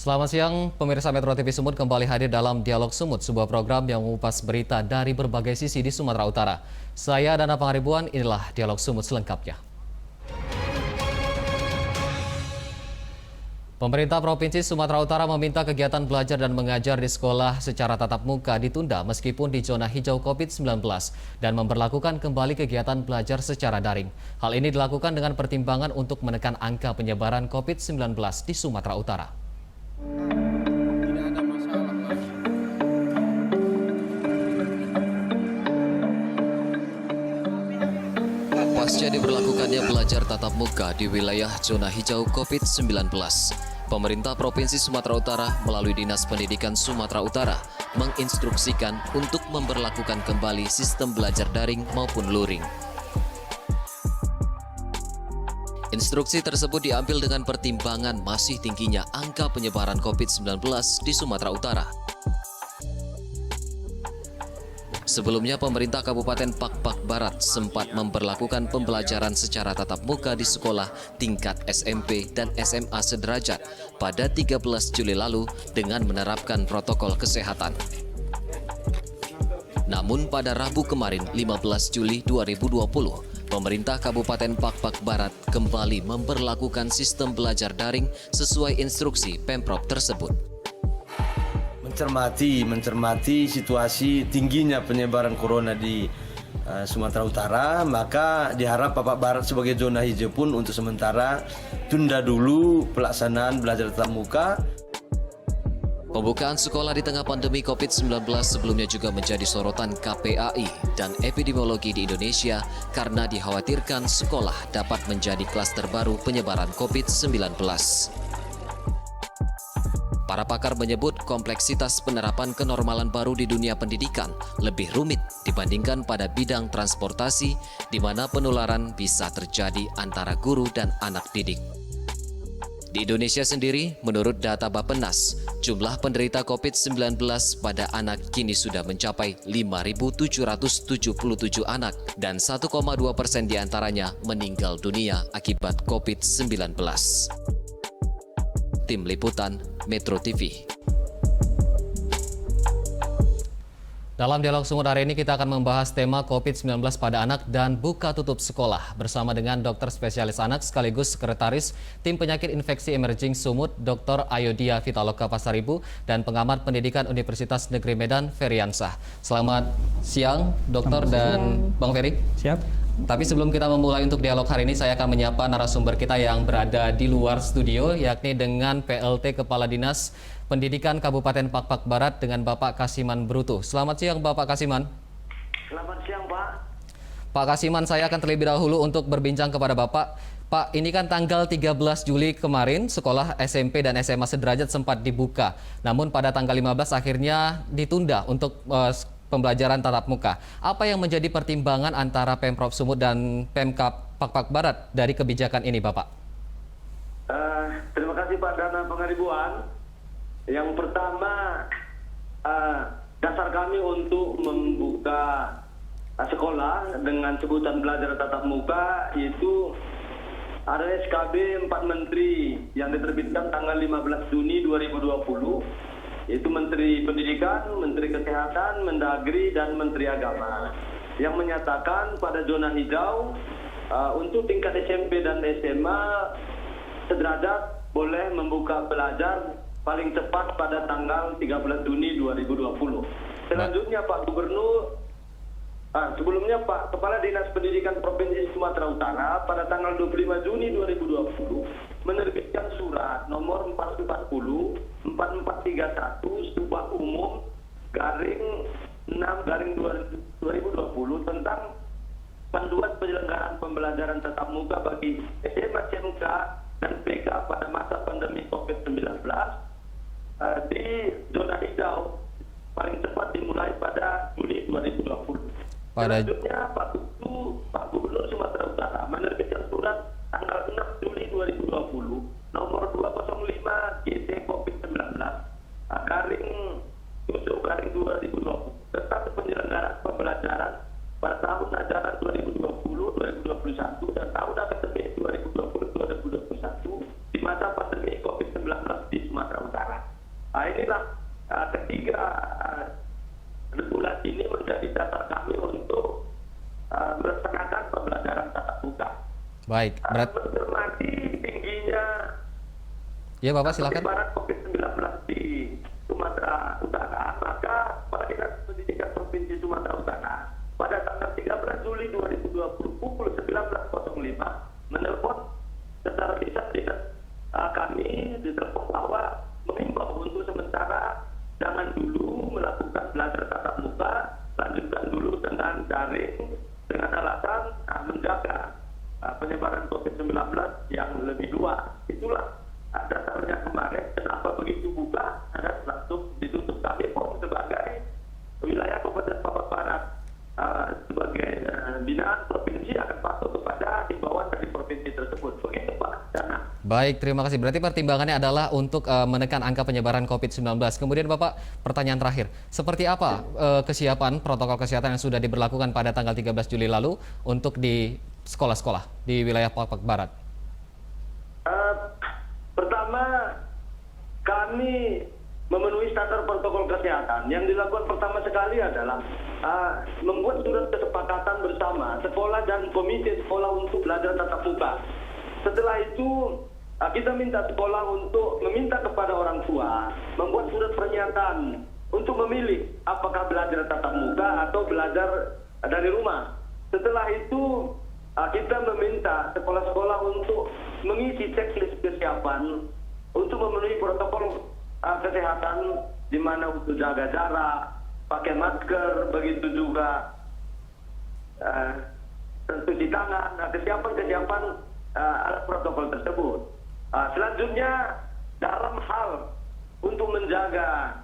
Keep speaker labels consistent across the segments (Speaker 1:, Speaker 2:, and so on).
Speaker 1: Selamat siang, pemirsa Metro TV Sumut kembali hadir dalam Dialog Sumut, sebuah program yang mengupas berita dari berbagai sisi di Sumatera Utara. Saya Dana Pangaribuan, inilah Dialog Sumut selengkapnya. Pemerintah Provinsi Sumatera Utara meminta kegiatan belajar dan mengajar di sekolah secara tatap muka ditunda meskipun di zona hijau COVID-19 dan memberlakukan kembali kegiatan belajar secara daring. Hal ini dilakukan dengan pertimbangan untuk menekan angka penyebaran COVID-19 di Sumatera Utara.
Speaker 2: Tidak ada masalah lagi.
Speaker 1: Pasca diberlakukannya belajar tatap muka di wilayah zona hijau COVID-19, pemerintah Provinsi Sumatera Utara melalui Dinas Pendidikan Sumatera Utara menginstruksikan untuk memberlakukan kembali sistem belajar daring maupun luring. Instruksi tersebut diambil dengan pertimbangan masih tingginya angka penyebaran COVID-19 di Sumatera Utara. Sebelumnya, pemerintah Kabupaten Pakpak Barat sempat memberlakukan pembelajaran secara tatap muka di sekolah tingkat SMP dan SMA sederajat pada 13 Juli lalu dengan menerapkan protokol kesehatan. Namun pada Rabu kemarin 15 Juli 2020, pemerintah Kabupaten Pakpak Barat kembali memberlakukan sistem belajar daring sesuai instruksi Pemprov tersebut.
Speaker 2: Mencermati situasi tingginya penyebaran corona di Sumatera Utara, maka diharap Pakpak Barat sebagai zona hijau pun untuk sementara tunda dulu pelaksanaan belajar tatap muka.
Speaker 1: Pembukaan sekolah di tengah pandemi COVID-19 sebelumnya juga menjadi sorotan KPAI dan epidemiologi di Indonesia karena dikhawatirkan sekolah dapat menjadi klaster baru penyebaran COVID-19. Para pakar menyebut kompleksitas penerapan kenormalan baru di dunia pendidikan lebih rumit dibandingkan pada bidang transportasi, di mana penularan bisa terjadi antara guru dan anak didik. Di Indonesia sendiri, menurut data Bappenas, jumlah penderita COVID-19 pada anak kini sudah mencapai 5.777 anak dan 1,2% diantaranya meninggal dunia akibat COVID-19. Tim Liputan Metro TV. Dalam Dialog Sumut hari ini kita akan membahas tema COVID-19 pada anak dan buka tutup sekolah bersama dengan dokter spesialis anak sekaligus sekretaris Tim Penyakit Infeksi Emerging Sumut, Dr. Ayodia Vitaloka Pasaribu dan pengamat pendidikan Universitas Negeri Medan, Feryansah. Selamat siang, dokter dan Bang Ferry.
Speaker 3: Siap.
Speaker 1: Tapi sebelum kita memulai untuk dialog hari ini, saya akan menyapa narasumber kita yang berada di luar studio, yakni dengan PLT Kepala Dinas Pendidikan Kabupaten Pakpak Barat dengan Bapak Kasiman Brutu. Selamat siang Bapak Kasiman.
Speaker 4: Selamat siang Pak.
Speaker 1: Pak Kasiman, saya akan terlebih dahulu untuk berbincang kepada Bapak. Pak, ini kan tanggal 13 Juli kemarin sekolah SMP dan SMA sederajat sempat dibuka. Namun pada tanggal 15 akhirnya ditunda untuk pembelajaran tatap muka. Apa yang menjadi pertimbangan antara Pemprov Sumut dan Pemkab Pakpak Barat dari kebijakan ini, Bapak?
Speaker 4: Terima kasih Pak Dana Pangaribuan. Yang pertama, dasar kami untuk membuka sekolah dengan sebutan belajar tatap muka itu ada SKB 4 Menteri yang diterbitkan tanggal 15 Juni 2020. Itu Menteri Pendidikan, Menteri Kesehatan, Mendagri, dan Menteri Agama yang menyatakan pada zona hijau untuk tingkat SMP dan SMA sederajat boleh membuka belajar paling cepat pada tanggal 13 Juni 2020. Selanjutnya Pak Gubernur, sebelumnya Pak Kepala Dinas Pendidikan Provinsi Sumatera Utara pada tanggal 25 Juni 2020 menerbitkan surat nomor 440-4431 Subak Umum garing 6/2020 tentang panduan penyelenggaraan pembelajaran tatap muka bagi SMA, SMK, dan PK pada masa pandemi COVID-19 di zona hijau paling cepat dimulai pada Juli 2020. Selanjutnya Pak Gubernur Sumatera Utara menerbitkan surat tanggal 6 Juli 2020 nomor 205 GT COVID-19 garing 2020 tentang penyelenggaraan pembelajaran pada tahun ajaran 2020-2021 dan tahun akademik 2020-2021 di masa pandemi COVID-19 di Sumatera Utara. Inilah ketiga regulasi ini menjadi dasar kami untuk melaksanakan pembelajaran tatap muka.
Speaker 1: Baik,
Speaker 4: Mencermati tingginya
Speaker 1: ya Bapak silakan.
Speaker 4: penyebaran COVID-19 di Sumatera Utara, maka Kepala Dinas Pendidikan Provinsi Sumatera Utara pada tanggal 13 Juli 2020 pukul 19.05 menelpon secara lisan dinas kami di telepon bahwa mengimbau untuk sementara jangan dulu melakukan belajar tatap muka, lanjutkan dulu dengan daring dengan alasan menjaga penyebaran COVID-19 yang lebih luas. Itulah dasarnya kemarin kenapa begitu buka ada langsung ditutup. Kami pun sebagai wilayah Kabupaten Papua Barat sebagai binaan provinsi akan patuh kepada himbauan dari provinsi tersebut. Begitu Pak Dana.
Speaker 1: Baik, terima kasih. Berarti pertimbangannya adalah untuk menekan angka penyebaran COVID-19. Kemudian Bapak, pertanyaan terakhir. Seperti apa kesiapan protokol kesehatan yang sudah diberlakukan pada tanggal 13 Juli lalu untuk di sekolah-sekolah di wilayah Papua Barat?
Speaker 4: Pertama, kami memenuhi standar protokol kesehatan. Yang dilakukan pertama sekali adalah membuat surat kesepakatan bersama sekolah dan komite sekolah untuk belajar tatap muka. Setelah itu kita minta sekolah untuk meminta kepada orang tua membuat surat pernyataan untuk memilih apakah belajar tatap muka atau belajar dari rumah. Setelah itu kita meminta sekolah-sekolah untuk mengisi checklist kesiapan untuk memenuhi protokol kesehatan, di mana untuk jaga jarak, pakai masker, begitu juga cuci tangan, kesiapan alat protokol tersebut. Selanjutnya dalam hal untuk menjaga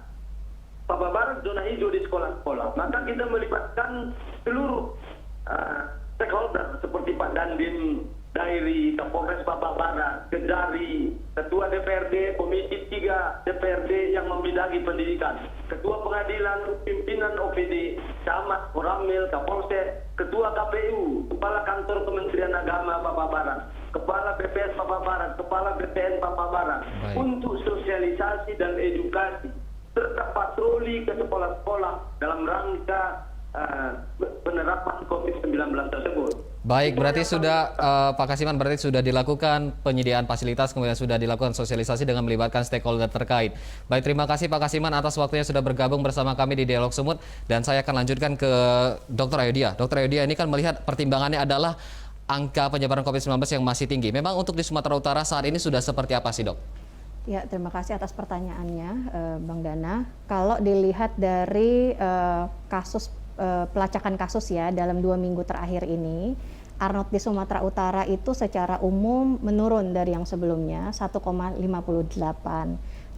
Speaker 4: Papua Barat zona hijau di sekolah-sekolah, maka kita melibatkan seluruh stakeholder seperti Pak Dandim, Dairi, Kapolres Papua Barat, Kejari, Ketua DPRD, Komisi 3 DPRD yang membidangi pendidikan, Ketua Pengadilan, Pimpinan OPD, Camat, Koramil, Kapolsek, Ketua KPU, Kepala Kantor Kementerian Agama Papua Barat, Kepala BPS Papua Barat, Kepala BPN Papua Barat, untuk sosialisasi dan edukasi, serta patroli ke sekolah-sekolah dalam rangka penerapan COVID-19 tersebut.
Speaker 1: Baik, berarti sudah Pak Kasiman, berarti sudah dilakukan penyediaan fasilitas, kemudian sudah dilakukan sosialisasi dengan melibatkan stakeholder terkait. Baik, terima kasih Pak Kasiman atas waktunya sudah bergabung bersama kami di Dialog Sumut, dan saya akan lanjutkan ke Dr. Ayodia. Dr. Ayodia, ini kan melihat pertimbangannya adalah angka penyebaran COVID-19 yang masih tinggi. Memang untuk di Sumatera Utara saat ini sudah seperti apa sih, Dok?
Speaker 3: Ya, terima kasih atas pertanyaannya, Bang Dana. Kalau dilihat dari pelacakan kasus ya dalam 2 minggu terakhir ini, Arnot di Sumatera Utara itu secara umum menurun dari yang sebelumnya 1,58,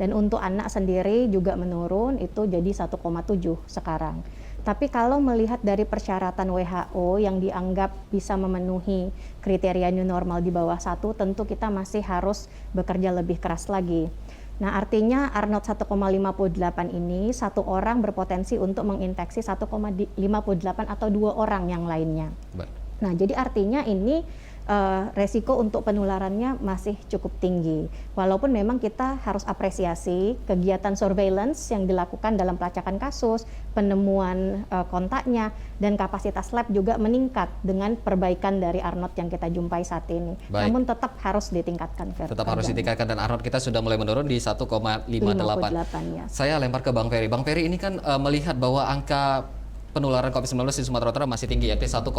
Speaker 3: dan untuk anak sendiri juga menurun itu jadi 1,7 sekarang. Tapi kalau melihat dari persyaratan WHO yang dianggap bisa memenuhi kriteria new normal di bawah 1, tentu kita masih harus bekerja lebih keras lagi. Nah, artinya Arnot 1,58 ini satu orang berpotensi untuk menginfeksi 1,58 atau 2 orang yang lainnya. Nah, jadi artinya ini resiko untuk penularannya masih cukup tinggi. Walaupun memang kita harus apresiasi kegiatan surveillance yang dilakukan dalam pelacakan kasus, penemuan kontaknya, dan kapasitas lab juga meningkat dengan perbaikan dari Arnot yang kita jumpai saat ini.
Speaker 1: Baik.
Speaker 3: Namun tetap harus ditingkatkan.
Speaker 1: Tetap harus ditingkatkan, dan Arnot kita sudah mulai menurun di 1,58.
Speaker 3: Ya.
Speaker 1: Saya lempar ke Bang Ferry. Bang Ferry, ini kan melihat bahwa angka penularan COVID-19 di Sumatera Utara masih tinggi, yaitu 1,58.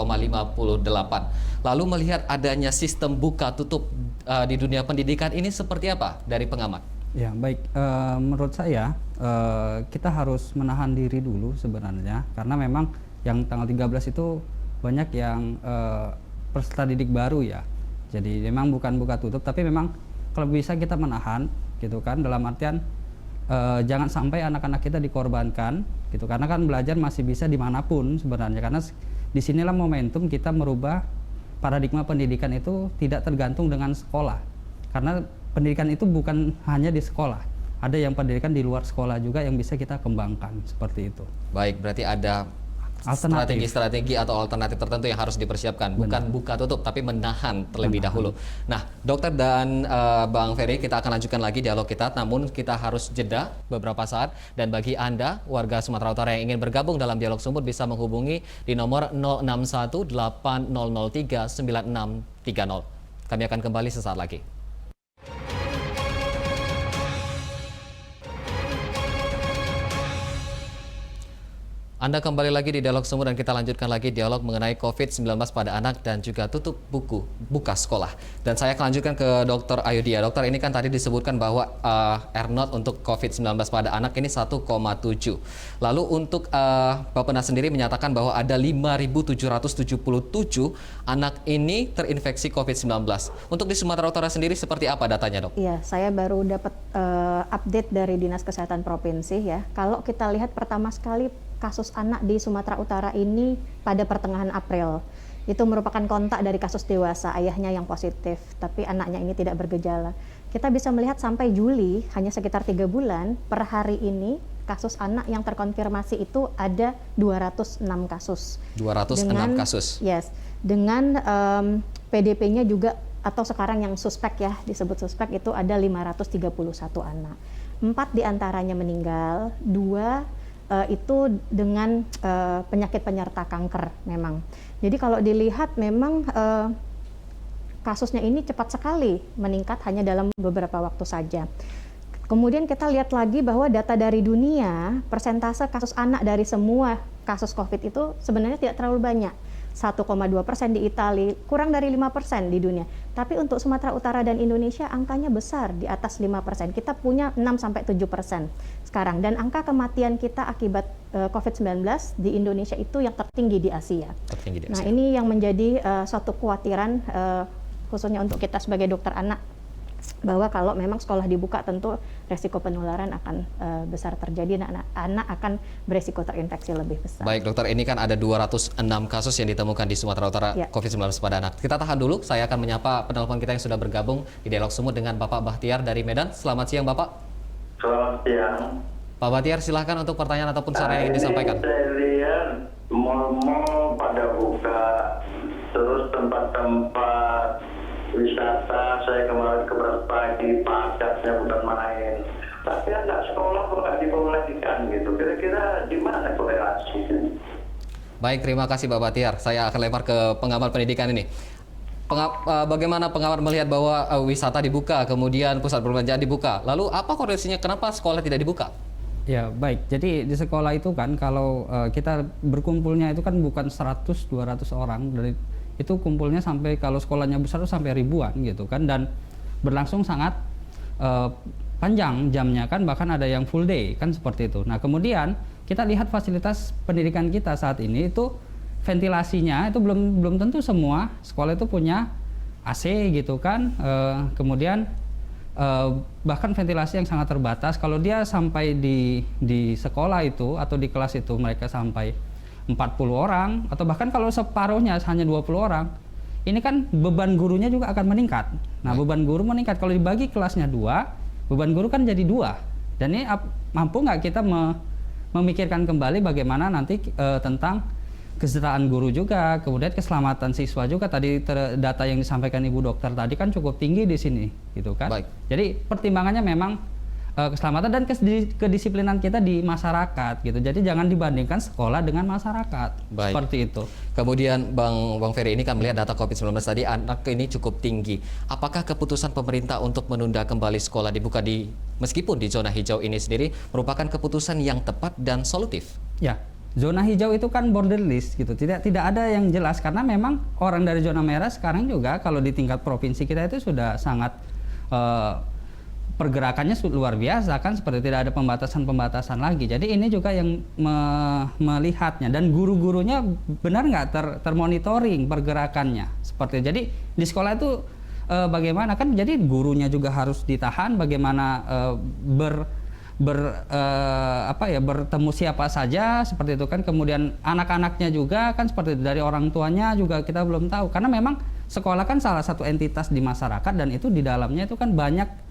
Speaker 1: Lalu melihat adanya sistem buka tutup di dunia pendidikan ini seperti apa dari pengamat?
Speaker 5: Ya, baik. Menurut saya kita harus menahan diri dulu sebenarnya, karena memang yang tanggal 13 itu banyak yang peserta didik baru ya. Jadi memang bukan buka tutup, tapi memang kalau bisa kita menahan gitu kan, dalam artian jangan sampai anak-anak kita dikorbankan gitu, karena kan belajar masih bisa dimanapun sebenarnya, karena disinilah momentum kita merubah paradigma pendidikan itu tidak tergantung dengan sekolah, karena pendidikan itu bukan hanya di sekolah, ada yang pendidikan di luar sekolah juga yang bisa kita kembangkan seperti itu.
Speaker 1: Baik, berarti ada strategi atau alternatif tertentu yang harus dipersiapkan. Bukan buka tutup, tapi menahan terlebih dahulu. Nah, dokter dan Bang Ferry, kita akan lanjutkan lagi dialog kita, namun kita harus jeda beberapa saat. Dan bagi Anda, warga Sumatera Utara yang ingin bergabung dalam dialog sumut, bisa menghubungi di nomor 061 8003 9630. Kami akan kembali sesaat lagi. Anda kembali lagi di Dialog Sumut dan kita lanjutkan lagi dialog mengenai COVID-19 pada anak dan juga tutup buka sekolah. Dan saya akan lanjutkan ke Dr. Ayudhya. Dokter, ini kan tadi disebutkan bahwa R0 untuk COVID-19 pada anak ini 1,7. Lalu untuk Bappenas sendiri menyatakan bahwa ada 5.777 anak ini terinfeksi COVID-19. Untuk di Sumatera Utara sendiri seperti apa datanya, Dok?
Speaker 3: Iya, saya baru dapat update dari Dinas Kesehatan Provinsi ya. Kalau kita lihat pertama sekali kasus anak di Sumatera Utara ini pada pertengahan April. Itu merupakan kontak dari kasus dewasa, ayahnya yang positif, tapi anaknya ini tidak bergejala. Kita bisa melihat sampai Juli, hanya sekitar 3 bulan, per hari ini kasus anak yang terkonfirmasi itu ada 206 kasus.
Speaker 1: 206 kasus?
Speaker 3: Yes, dengan PDP-nya juga, atau sekarang yang suspek ya, disebut suspek itu ada 531 anak. 4 diantaranya meninggal, 2 itu dengan penyakit penyerta kanker memang. Jadi kalau dilihat memang kasusnya ini cepat sekali meningkat hanya dalam beberapa waktu saja. Kemudian kita lihat lagi bahwa data dari dunia, persentase kasus anak dari semua kasus COVID itu sebenarnya tidak terlalu banyak. 1,2% di Italia, kurang dari 5% di dunia. Tapi untuk Sumatera Utara dan Indonesia angkanya besar, di atas 5%. Kita punya 6-7% sekarang. Dan angka kematian kita akibat COVID-19 di Indonesia itu yang tertinggi di Asia. Nah, ini yang menjadi suatu kekhawatiran khususnya untuk kita sebagai dokter anak, bahwa kalau memang sekolah dibuka tentu resiko penularan akan besar terjadi, dan anak akan beresiko terinfeksi lebih besar.
Speaker 1: Baik dokter, ini kan ada 206 kasus yang ditemukan di Sumatera Utara COVID-19 pada anak. Kita tahan dulu, saya akan menyapa penelpon kita yang sudah bergabung di Dialog Sumut dengan Bapak Bahtiar dari Medan. Selamat siang Bapak.
Speaker 6: Selamat siang.
Speaker 1: Pak Bahtiar, silahkan untuk pertanyaan ataupun saran yang ingin disampaikan.
Speaker 6: Saya lihat mal-mal pada buka, terus tempat-tempat wisata saya kemarin ke pagi padatnya bukan main, tapi anak sekolah kok nggak dibolehkan gitu. Kira-kira di mana korelasinya?
Speaker 1: Baik, terima kasih Bapak Bahtiar. Saya akan lempar ke pengamat pendidikan ini. Bagaimana pengamat melihat bahwa wisata dibuka, kemudian pusat perbelanjaan dibuka, lalu apa korelasinya kenapa sekolah tidak dibuka?
Speaker 5: Ya baik, jadi di sekolah itu kan kalau kita berkumpulnya itu kan bukan 100-200 orang, dari itu kumpulnya sampai kalau sekolahnya besar itu sampai ribuan gitu kan, dan berlangsung sangat panjang jamnya kan, bahkan ada yang full day kan seperti itu. Nah kemudian kita lihat fasilitas pendidikan kita saat ini itu ventilasinya itu belum tentu semua sekolah itu punya AC gitu kan, kemudian bahkan ventilasi yang sangat terbatas. Kalau dia sampai di sekolah itu atau di kelas itu mereka sampai 40 orang atau bahkan kalau separuhnya hanya 20 orang, ini kan beban gurunya juga akan meningkat. Nah beban guru meningkat, kalau dibagi kelasnya 2, beban guru kan jadi 2. Dan ini mampu nggak kita memikirkan kembali bagaimana nanti tentang kesejahteraan guru juga, kemudian keselamatan siswa juga. Tadi data yang disampaikan Ibu Dokter tadi kan cukup tinggi di sini, gitu kan. Baik. Jadi pertimbangannya memang keselamatan dan kedisiplinan kita di masyarakat, gitu. Jadi jangan dibandingkan sekolah dengan masyarakat. Baik. Seperti itu.
Speaker 1: Kemudian Bang Ferry ini kan melihat data COVID-19 tadi anak ini cukup tinggi. Apakah keputusan pemerintah untuk menunda kembali sekolah dibuka meskipun di zona hijau ini sendiri merupakan keputusan yang tepat dan solutif?
Speaker 5: Ya. Zona hijau itu kan border list gitu, tidak ada yang jelas karena memang orang dari zona merah sekarang juga kalau di tingkat provinsi kita itu sudah sangat pergerakannya luar biasa kan, seperti tidak ada pembatasan lagi. Jadi ini juga yang melihatnya, dan guru-gurunya benar nggak termonitoring pergerakannya seperti. Jadi di sekolah itu bagaimana kan, jadi gurunya juga harus ditahan, bagaimana bertemu siapa saja seperti itu kan, kemudian anak-anaknya juga kan seperti itu, dari orang tuanya juga kita belum tahu karena memang sekolah kan salah satu entitas di masyarakat dan itu di dalamnya itu kan banyak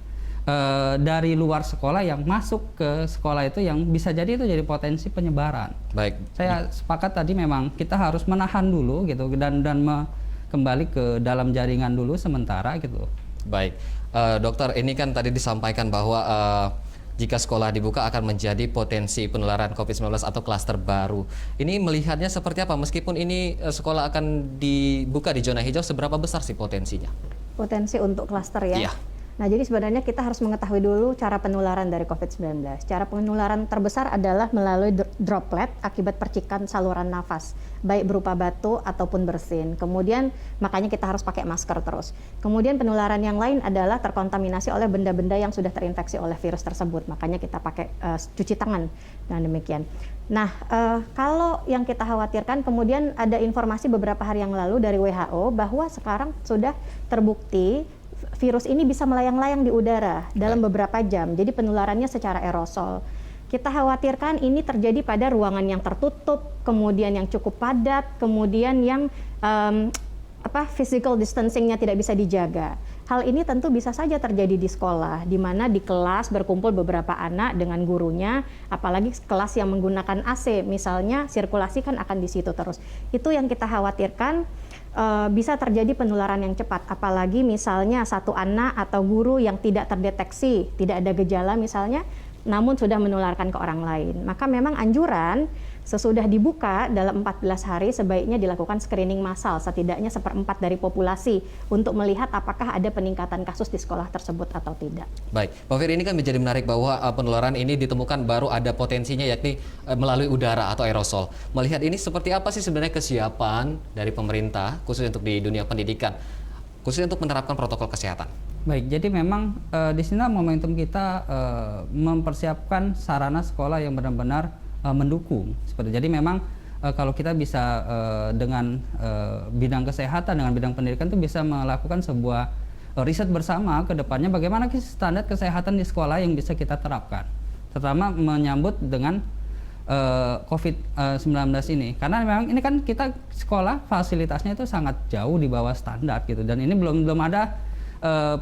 Speaker 5: dari luar sekolah yang masuk ke sekolah itu yang bisa jadi itu jadi potensi penyebaran.
Speaker 1: Baik.
Speaker 5: Saya sepakat tadi memang kita harus menahan dulu gitu dan kembali ke dalam jaringan dulu sementara gitu.
Speaker 1: Baik, dokter, ini kan tadi disampaikan bahwa jika sekolah dibuka akan menjadi potensi penularan COVID-19 atau klaster baru. Ini melihatnya seperti apa? Meskipun ini sekolah akan dibuka di zona hijau, seberapa besar sih potensinya?
Speaker 3: Potensi untuk klaster ya?
Speaker 1: Iya.
Speaker 3: Nah, jadi sebenarnya kita harus mengetahui dulu cara penularan dari COVID-19. Cara penularan terbesar adalah melalui droplet akibat percikan saluran nafas, baik berupa batu ataupun bersin. Kemudian makanya kita harus pakai masker terus. Kemudian penularan yang lain adalah terkontaminasi oleh benda-benda yang sudah terinfeksi oleh virus tersebut. Makanya kita pakai cuci tangan dan demikian. Nah, kalau yang kita khawatirkan, kemudian ada informasi beberapa hari yang lalu dari WHO bahwa sekarang sudah terbukti virus ini bisa melayang-layang di udara dalam beberapa jam. Jadi penularannya secara aerosol. Kita khawatirkan ini terjadi pada ruangan yang tertutup, kemudian yang cukup padat, kemudian yang physical distancing-nya tidak bisa dijaga. Hal ini tentu bisa saja terjadi di sekolah, di mana di kelas berkumpul beberapa anak dengan gurunya, apalagi kelas yang menggunakan AC, misalnya sirkulasi kan akan di situ terus. Itu yang kita khawatirkan. Bisa terjadi penularan yang cepat, apalagi misalnya satu anak atau guru yang tidak terdeteksi, tidak ada gejala misalnya, namun sudah menularkan ke orang lain. Maka memang anjuran sesudah dibuka dalam 14 hari sebaiknya dilakukan screening massal, setidaknya 1/4 dari populasi untuk melihat apakah ada peningkatan kasus di sekolah tersebut atau tidak.
Speaker 1: Baik, Pak Fir, ini kan menjadi menarik bahwa penularan ini ditemukan baru ada potensinya yakni melalui udara atau aerosol. Melihat ini seperti apa sih sebenarnya kesiapan dari pemerintah khususnya untuk di dunia pendidikan, khususnya untuk menerapkan protokol kesehatan?
Speaker 5: Baik, jadi memang di sini momentum kita mempersiapkan sarana sekolah yang benar-benar mendukung. Jadi memang kalau kita bisa dengan bidang kesehatan, dengan bidang pendidikan itu bisa melakukan sebuah riset bersama ke depannya bagaimana standar kesehatan di sekolah yang bisa kita terapkan, terutama menyambut dengan COVID-19 ini. Karena memang ini kan kita sekolah fasilitasnya itu sangat jauh di bawah standar gitu, dan ini belum ada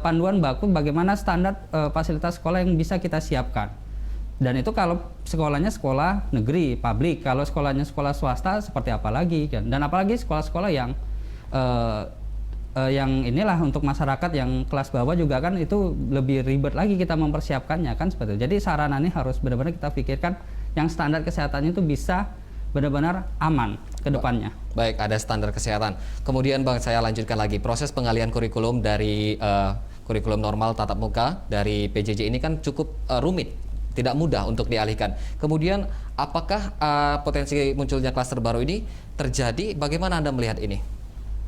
Speaker 5: panduan baku bagaimana standar fasilitas sekolah yang bisa kita siapkan. Dan itu kalau sekolahnya sekolah negeri, publik. Kalau sekolahnya sekolah swasta seperti apa lagi kan? Dan apalagi sekolah-sekolah yang inilah untuk masyarakat yang kelas bawah juga kan itu lebih ribet lagi kita mempersiapkannya kan seperti itu. Jadi sarana ini harus benar-benar kita pikirkan yang standar kesehatannya itu bisa benar-benar aman ke depannya.
Speaker 1: Baik, ada standar kesehatan. Kemudian Bang, saya lanjutkan lagi proses pengalihan kurikulum dari kurikulum normal tatap muka dari PJJ ini kan cukup rumit, tidak mudah untuk dialihkan. Kemudian apakah potensi munculnya klaster baru ini terjadi? Bagaimana Anda melihat ini?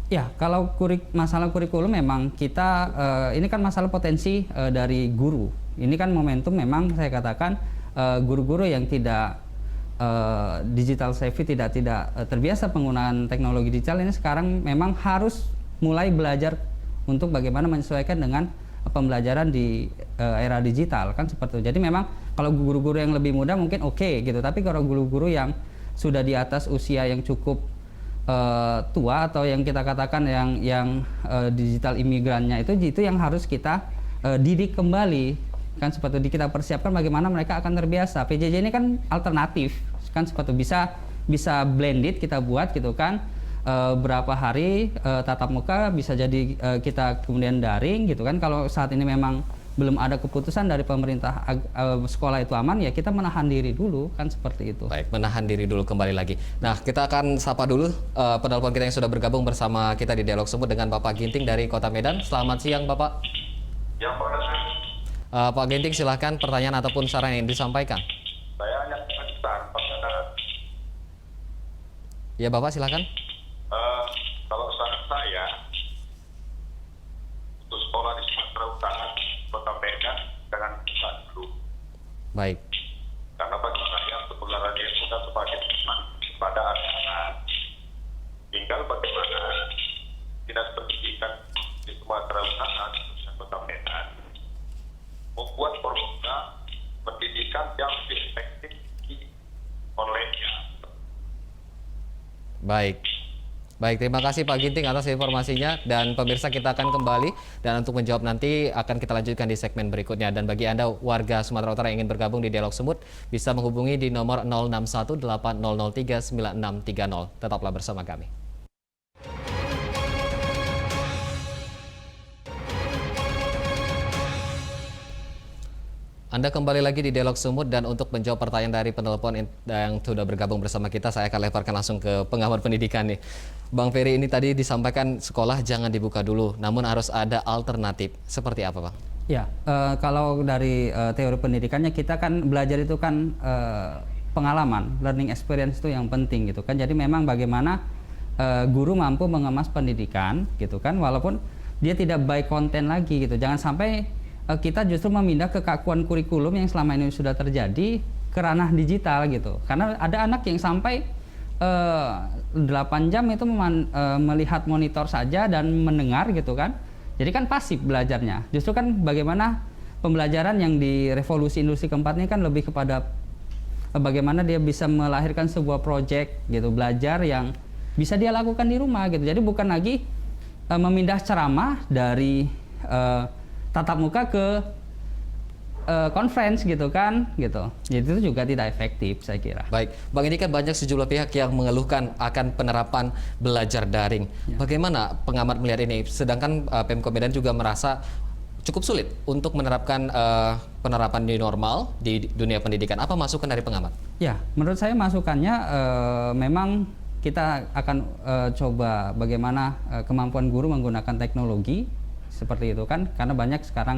Speaker 5: Ya, kalau masalah kurikulum memang kita ini kan masalah potensi dari guru. Ini kan momentum memang saya katakan guru-guru yang tidak digital savvy, tidak terbiasa penggunaan teknologi digital ini sekarang memang harus mulai belajar untuk bagaimana menyesuaikan dengan pembelajaran di era digital kan seperti itu. Jadi memang kalau guru-guru yang lebih muda mungkin oke gitu, tapi kalau guru-guru yang sudah di atas usia yang cukup tua atau yang kita katakan yang digital imigrannya itu yang harus kita didik kembali kan seperti itu. Kita persiapkan bagaimana mereka akan terbiasa. PJJ ini kan alternatif kan seperti itu, bisa blended kita buat gitu kan. Berapa hari tatap muka bisa jadi kita kemudian daring gitu kan. Kalau saat ini memang belum ada keputusan dari pemerintah sekolah itu aman, ya kita menahan diri dulu kan seperti itu.
Speaker 1: Baik, menahan diri dulu kembali lagi. Nah, kita akan sapa dulu penelpon kita yang sudah bergabung bersama kita di Dialog Sumut dengan Bapak Ginting dari Kota Medan. Selamat siang Bapak.
Speaker 6: Ya,
Speaker 1: Pak Ginting, silahkan pertanyaan ataupun saran yang disampaikan.
Speaker 6: saya hanya pesan
Speaker 1: Ya Bapak, silahkan.
Speaker 6: kalau saran saya untuk sekolah di Sumatera Utara, Kota Medan dengan pusat dulu.
Speaker 1: Baik.
Speaker 6: Karena bagi saya penularan yang sudah semakin pada anak-anak. Tinggal bagaimana dinas pendidikan di Sumatera Utara, khususnya Kota Medan, membuat program pendidikan yang lebih efektif di online-nya.
Speaker 1: Baik. Baik, terima kasih Pak Ginting atas informasinya, dan pemirsa kita akan kembali dan untuk menjawab nanti akan kita lanjutkan di segmen berikutnya. Dan bagi Anda warga Sumatera Utara yang ingin bergabung di Dialog Sumut bisa menghubungi di nomor 06180039630. Tetaplah bersama kami. Anda kembali lagi di Dialog Sumut, dan untuk menjawab pertanyaan dari penelpon yang sudah bergabung bersama kita, saya akan leparkan langsung ke pengamat pendidikan nih. Bang Ferry, ini tadi disampaikan sekolah jangan dibuka dulu, namun harus ada alternatif. Seperti apa, Bang?
Speaker 5: Ya, kalau dari teori pendidikannya, kita kan belajar itu kan pengalaman, learning experience itu yang penting gitu kan. Jadi memang bagaimana guru mampu mengemas pendidikan gitu kan, walaupun dia tidak by konten lagi gitu. Jangan sampai kita justru memindah kekakuan kurikulum yang selama ini sudah terjadi ke ranah digital gitu. Karena ada anak yang sampai 8 jam itu melihat monitor saja dan mendengar gitu kan. Jadi kan pasif belajarnya. Justru kan bagaimana pembelajaran yang di revolusi industri keempat ini kan lebih kepada bagaimana dia bisa melahirkan sebuah project gitu, belajar yang bisa dia lakukan di rumah gitu. Jadi bukan lagi memindah ceramah dari tatap muka ke conference gitu kan gitu. Jadi itu juga tidak efektif saya kira.
Speaker 1: Baik, Bang, ini kan banyak sejumlah pihak yang mengeluhkan akan penerapan belajar daring. Ya. Bagaimana pengamat melihat ini? Sedangkan Pemko Medan juga merasa cukup sulit untuk menerapkan penerapan new normal di dunia pendidikan. Apa masukan dari pengamat? Ya,
Speaker 5: menurut saya masukannya memang kita akan coba bagaimana kemampuan guru menggunakan teknologi seperti itu kan, karena banyak sekarang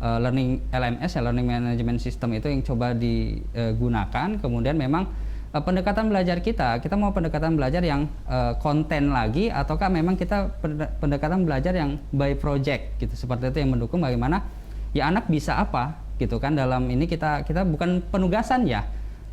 Speaker 5: learning LMS ya, learning management system itu yang coba digunakan. Kemudian memang pendekatan belajar kita mau pendekatan belajar yang konten lagi, ataukah memang kita pendekatan belajar yang by project gitu, seperti itu yang mendukung bagaimana ya anak bisa apa gitu kan. Dalam ini kita bukan penugasan ya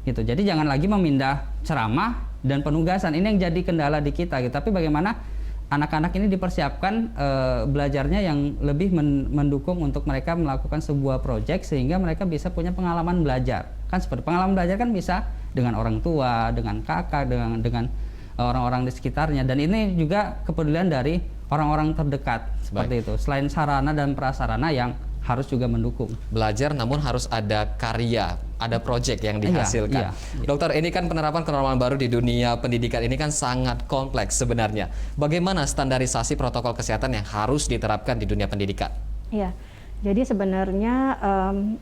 Speaker 5: gitu, jadi jangan lagi memindah ceramah dan penugasan, ini yang jadi kendala di kita gitu. Tapi bagaimana anak-anak ini dipersiapkan belajarnya yang lebih mendukung untuk mereka melakukan sebuah proyek sehingga mereka bisa punya pengalaman belajar. Kan seperti pengalaman belajar kan bisa dengan orang tua, dengan kakak, dengan orang-orang di sekitarnya, dan ini juga kepedulian dari orang-orang terdekat seperti itu. Selain sarana dan prasarana yang harus juga mendukung. Belajar namun harus ada karya, ada proyek yang dihasilkan. Iya. Dokter, ini kan penerapan kenormalan baru di dunia pendidikan ini kan sangat kompleks sebenarnya. Bagaimana standarisasi protokol kesehatan yang harus diterapkan di dunia pendidikan? Iya, jadi sebenarnya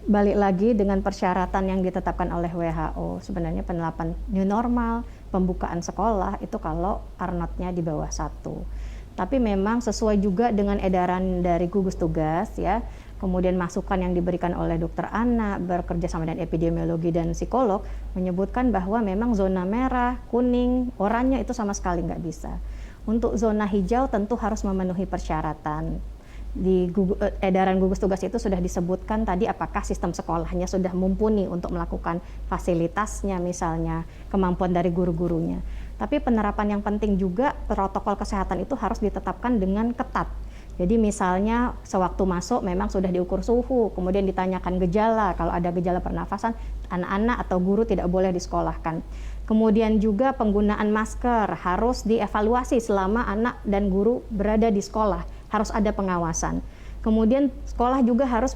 Speaker 5: balik lagi dengan persyaratan yang ditetapkan oleh WHO. Sebenarnya penerapan new normal, pembukaan sekolah itu kalau Arnotnya di bawah 1. Tapi memang sesuai juga dengan edaran dari gugus tugas ya. Kemudian masukan yang diberikan oleh dokter anak bekerja sama dengan epidemiologi dan psikolog menyebutkan bahwa memang zona merah, kuning, oranye itu sama sekali nggak bisa. Untuk zona hijau tentu harus memenuhi persyaratan. Di edaran gugus tugas itu sudah disebutkan tadi apakah sistem sekolahnya sudah mumpuni untuk melakukan fasilitasnya, misalnya kemampuan dari guru-gurunya. Tapi penerapan yang penting juga, protokol kesehatan itu harus ditetapkan dengan ketat. Jadi misalnya sewaktu masuk memang sudah diukur suhu, kemudian ditanyakan gejala. Kalau ada gejala pernafasan, anak-anak atau guru tidak boleh disekolahkan. Kemudian juga penggunaan masker harus dievaluasi selama anak dan guru berada di sekolah, harus ada pengawasan. Kemudian sekolah juga harus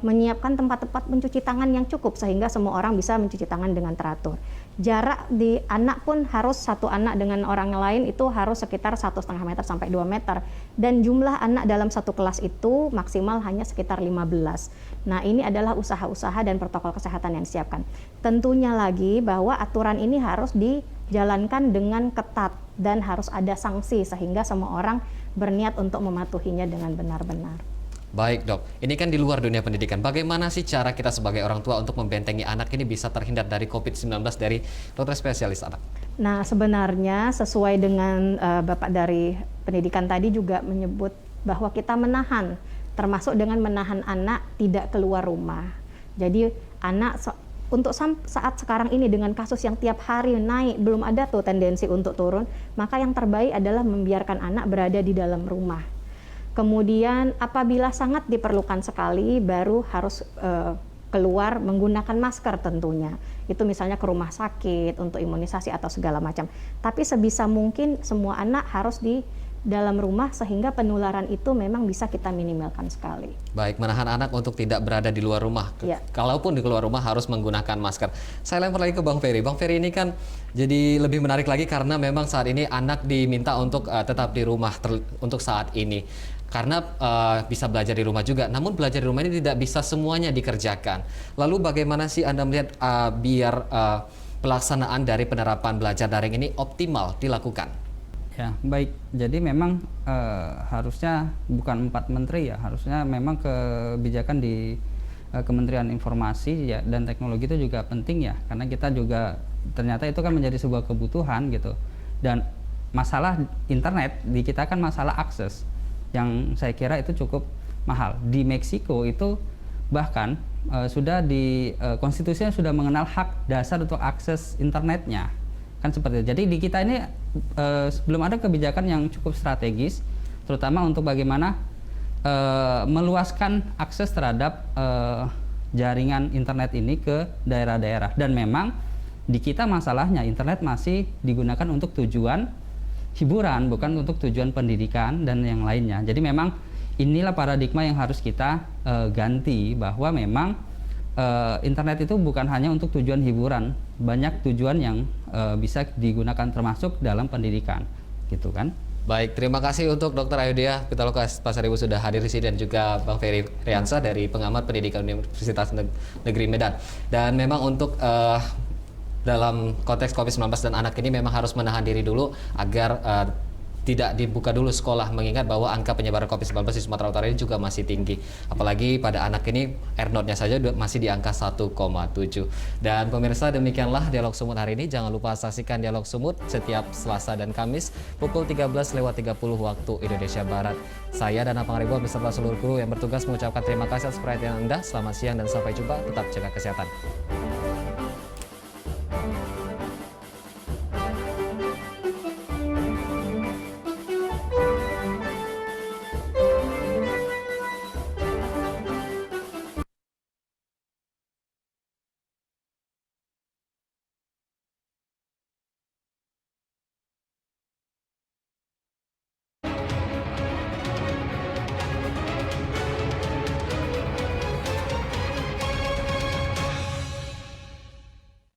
Speaker 5: menyiapkan tempat-tempat mencuci tangan yang cukup sehingga semua orang bisa mencuci tangan dengan teratur. Jarak di anak pun harus satu anak dengan orang lain itu harus sekitar 1,5 meter sampai 2 meter. Dan jumlah anak dalam satu kelas itu maksimal hanya sekitar 15. Nah, ini adalah usaha-usaha dan protokol kesehatan yang disiapkan. Tentunya lagi bahwa aturan ini harus dijalankan dengan ketat dan harus ada sanksi sehingga semua orang berniat untuk mematuhinya dengan benar-benar. Baik dok, ini kan di luar dunia pendidikan. Bagaimana sih cara kita sebagai orang tua untuk membentengi anak ini bisa terhindar dari COVID-19 dari dokter spesialis anak? Nah sebenarnya sesuai dengan Bapak dari pendidikan tadi juga menyebut bahwa kita menahan, termasuk dengan menahan anak tidak keluar rumah. Jadi anak untuk saat sekarang ini dengan kasus yang tiap hari naik, belum ada tuh tendensi untuk turun, maka yang terbaik adalah membiarkan anak berada di dalam rumah. Kemudian apabila sangat diperlukan sekali, baru harus
Speaker 3: keluar menggunakan masker tentunya. Itu misalnya ke rumah sakit untuk imunisasi atau segala macam. Tapi sebisa mungkin semua anak harus di dalam rumah sehingga penularan itu memang bisa kita minimalkan sekali.
Speaker 1: Baik, menahan anak untuk tidak berada di luar rumah.
Speaker 3: Ya.
Speaker 1: Kalaupun di keluar rumah harus menggunakan masker. Saya lempar lagi ke Bang Ferry. Bang Ferry ini kan jadi lebih menarik lagi karena memang saat ini anak diminta untuk tetap di rumah untuk saat ini. Karena bisa belajar di rumah juga. Namun belajar di rumah ini tidak bisa semuanya dikerjakan. Lalu bagaimana sih Anda melihat biar pelaksanaan dari penerapan belajar daring ini optimal dilakukan?
Speaker 5: Ya, baik. Jadi memang harusnya bukan 4 menteri ya, harusnya memang kebijakan di Kementerian Informasi ya dan Teknologi itu juga penting ya, karena kita juga ternyata itu kan menjadi sebuah kebutuhan gitu. Dan masalah internet di kita kan masalah akses yang saya kira itu cukup mahal. Di Meksiko itu bahkan sudah di konstitusinya sudah mengenal hak dasar untuk akses internetnya. Kan seperti itu. Jadi di kita ini belum ada kebijakan yang cukup strategis, terutama untuk bagaimana meluaskan akses terhadap jaringan internet ini ke daerah-daerah. Dan memang di kita masalahnya internet masih digunakan untuk tujuan hiburan, bukan untuk tujuan pendidikan dan yang lainnya. Jadi memang inilah paradigma yang harus kita ganti, bahwa memang internet itu bukan hanya untuk tujuan hiburan, banyak tujuan yang bisa digunakan termasuk dalam pendidikan, gitu kan?
Speaker 1: Baik, terima kasih untuk Dr. Ayudhya Pitaloka Pasaribu sudah hadir di sini dan juga Bang Ferry Riansa dari Pengamat Pendidikan Universitas Negeri Medan. Dan memang untuk dalam konteks COVID-19 dan anak ini memang harus menahan diri dulu agar tidak dibuka dulu sekolah, mengingat bahwa angka penyebaran COVID-19 di Sumatera Utara ini juga masih tinggi. Apalagi pada anak ini R0-nya saja masih di angka 1,7. Dan pemirsa, demikianlah Dialog Sumut hari ini. Jangan lupa saksikan Dialog Sumut setiap Selasa dan Kamis pukul 13.30 waktu Indonesia Barat. Saya Dana Pangaribuan beserta seluruh kru yang bertugas mengucapkan terima kasih atas perhatian Anda. Selamat siang dan sampai jumpa. Tetap jaga kesehatan.